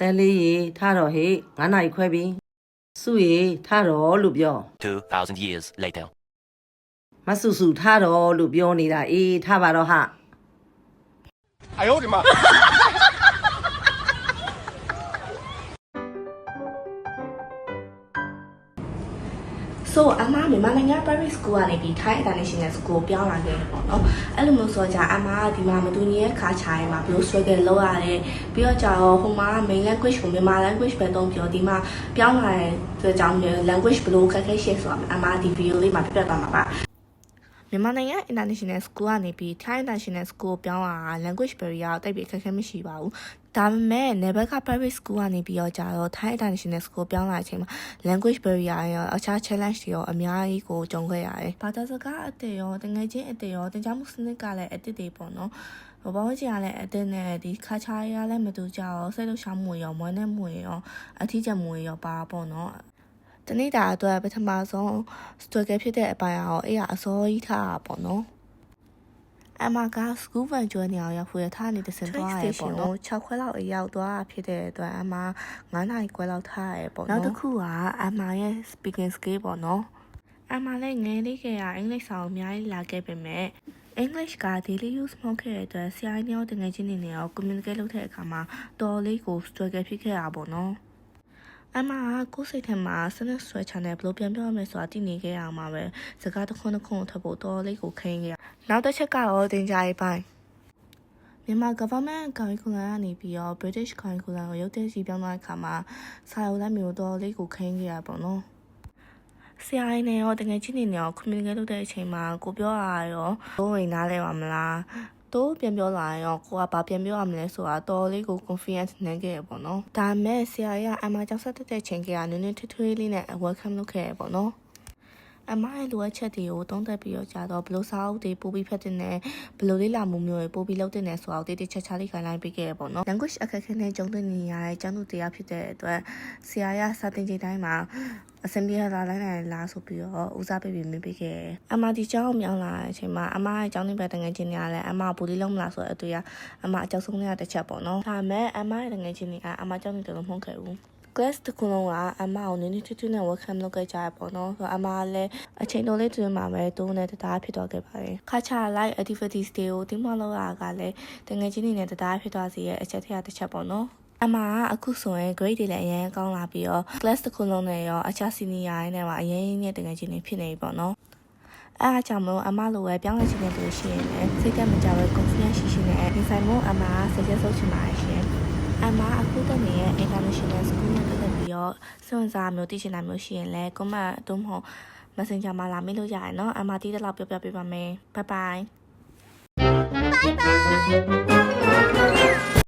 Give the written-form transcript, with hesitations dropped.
တဲလေးရေထားတော့ဟေ့9နာရီခွဲပြီစုရေထားတော့လို့ပြော 2,000 years later. မဆူဆူထားတော့လို့ပြောနေတာအေးထားပါတော့ဟာ哎呦我的妈！ So အမမြန်မာနိုင်ငံ private school ကနေပြီး Thai International School ပြောင်းလာခဲ့တယ်ပေါ့နော်အဲ့လိုမျိုးဆိုကြအမကဒီမှာမတူညီရဲ့ခါချာရဲမှာဘယ်လို struggle လုပ်ရတယ်ပြီးတော့ကြာတော့ဟိုမှာ main language ကိုမြန်မာ language ပဲသုံးပြီးတော့ဒီမှာပြောင်းလာတဲ့အတွက်ကြောင့် language ဘယ်လိုခက်ခဲရှေ့ဆိုတာအမဒီ video လေးမှာပြပြသွားမှာပါမြန်မာနိုင်ငံ International School ကနေပြီး Thai International School ပြောင်းလာတာ language barrier ကိုတိတ်ပြီးခက်ခဲမရှိပါဘူးဒါပေမဲ့ Never Private School ကနေပြီးတော့ကြာတော့ Thai International School ပြောင်းလာတဲ့အချိန်မှာ language barrier ရောအခြား challenge တွေရောအများကြီးကိုကြုံခဲ့ရတယ်။ဘာသာစကားအသစ်ရောတငယ်ချင်းအသစ်ရောတင် जा မှုစနစ်ကလည်းအသစ်တွေပေါ့နော်။ဘာလို့ကြာလဲအသစ်နဲ့ဒီခါချာရလည်းမတူကြတော့စိတ်လှုပ်ရှားမှုရောမွေးနေမှုရောအထီးကျန်မှုရောပါပေါ့နော်။တနေ့တာအတွက်ပထမဆုံး struggle ဖြစ်တဲ့အပိုင်းအောင်အဲ့ရအစောကြီးထားတာပေါ့နော်။အမက school van ကျွေးနေအောင်ရောက်ဖို့ရထားနေတစင်သွားရဲပေါ့နော်6ခွဲလောက်အရောက်သွားဖြစ်တဲ့အတွက်အမ9နာရီခွဲလောက်ထားရဲပေါ့နော်နောက်တစ်ခုကအမရဲ့ speaking skill ပေါ့နော်အမလည်းငယ်လေးကအင်္ဂလိပ်စာအများကြီးလာခဲ့ပေမဲ့ English က daily use မဟုတ်ခဲ့တဲ့အတွက်ဆရာကြီးနဲ့တကယ်ချင်းနေရော communicate လုပ်တဲ့အခါမှာတော်လေးကို struggle ဖြစ်ခဲ့တာပေါ့နော်အမကကိုယ်စိတ်ထဲမှာစနစ်ဆွဲချတဲ့ဘလို့ပြန်ပြောရမယ်ဆိုတာသိနေခဲ့ရမှာပဲစကားတစ်ခုထပ်ဖို့တော်လေးကိုခင်းခဲ့ရနောက်တစ်ချက်ကတော့တင်ကြရေးပိုင်းမြန်မာ government curriculum ကနေပြီးတော့ British curriculum ကိုရုပ်သိမ်းစီပြောင်းသွားတဲ့အခါမှာစာအုပ်လည်းမျိုးတော်လေးကိုခင်းခဲ့ရပေါ့နော်ဆရာကြီးနဲ့ရောတကယ်ချင်းနေရော communicate လုပ်တဲ့အချိန်မှာကိုပြောရရောဘိုးဝင်နားလဲပါမလားတော့ပြန်ပြောလာရောကိုကဘာပြန်ပြောရမလဲဆိုတာတော်လေးကို confidence နဲ့ခဲ့ရပေါ့နော်ဒါမဲ့ဆရာကြီးကအမကြောက်ဆက်တဲ့ချိန်ကနည်းနည်းထွေးလေးနဲ့ welcome လုပ်ခဲ့ရပေါ့နော်အမရဲ့လိုအပ်ချက်တွေကိုတုံးသက်ပြီးတော့ကြာတော့ဘလို့စာအုပ်တွေပို့ပြီးဖတ်တဲ့နဲ့ဘလို့လေးလာမှုမျိုးတွေပို့ပြီးလုပ်တဲ့နဲ့ဆိုတော့တိတိကျကျလေးခိုင်းလိုက်ပြီးခဲ့ရပေါ့နော် language အခက်အခဲနဲ့ကြုံတွေ့နေရတဲ့ကျောင်းသူတရားဖြစ်တဲ့အတွက်ဆရာရစာသင်ချိန်တိုင်းမှာအစင်ပြေလာလိုက်နိုင်လားဆိုပြီးတော့ဦးစားပေးပြီးမေးပေးခဲ့အမဒီကျောင်းမြောင်းလာတဲ့အချိန်မှာအမရဲ့ကျောင်းနေပဲတငယ်ချင်းတွေကလည်းအမဘူလီလုံးမလားဆိုတော့အတွေ့အမအကြောက်ဆုံးတဲ့တစ်ချက်ပေါ့နော်ဒါမဲ့အမရဲ့တငယ်ချင်းတွေကအမကျောင်းနေတယ်လို့မဟုတ်ခဲ့ဘူး class တစ်ခုလုံးကအမအောင်နည်းနည်းထွေးနဲ့ welcome လုပ်ခဲ့ကြရပေါ့နော်ဆိုတော့အမလည်းအချိန်တော်လေးတွင်မှာပဲတုံးနဲ့တရားဖြစ်သွားခဲ့ပါတယ်ခါချ live activities တွေကိုတင်းမလောက်ရကလည်းတငယ်ချင်းတွေနဲ့တရားဖြစ်သွားစေရဲ့အချက်ထက်တစ်ချက်ပေါ့နော်အမကအခုဆိုရင် grade တွေလည်းအရင်ကောင်းလာပြီးတော့ class တစ်ခုလုံးနဲ့ရောအခြား senior တွေနဲ့ပါအရင်နဲ့တငယ်ချင်းတွေဖြစ်နေပြီပေါ့နော်အဲအားကြောင့်မလို့အမလိုပဲပြောင်းလဲခြင်းနဲ့တူရှိရင်လည်းစိတ်ကမကြပဲ confidence ရှိနဲ့ဒီဆိုင်မို့အမကစိတ်ရဆုပ်ချင်ပါရှင်အမအခုတည်းရဲ့ international school နဲ့တက်ပြီးတော့စွန့်စားမျိုးသိချင်တာမျိုးရှိရင်လည်း comment တို့မဟုတ် messenger မှာလာမေးလို့ရတယ်နော်အမတီးတဲ့လောက်ပြောပြပေးပါမယ် bye bye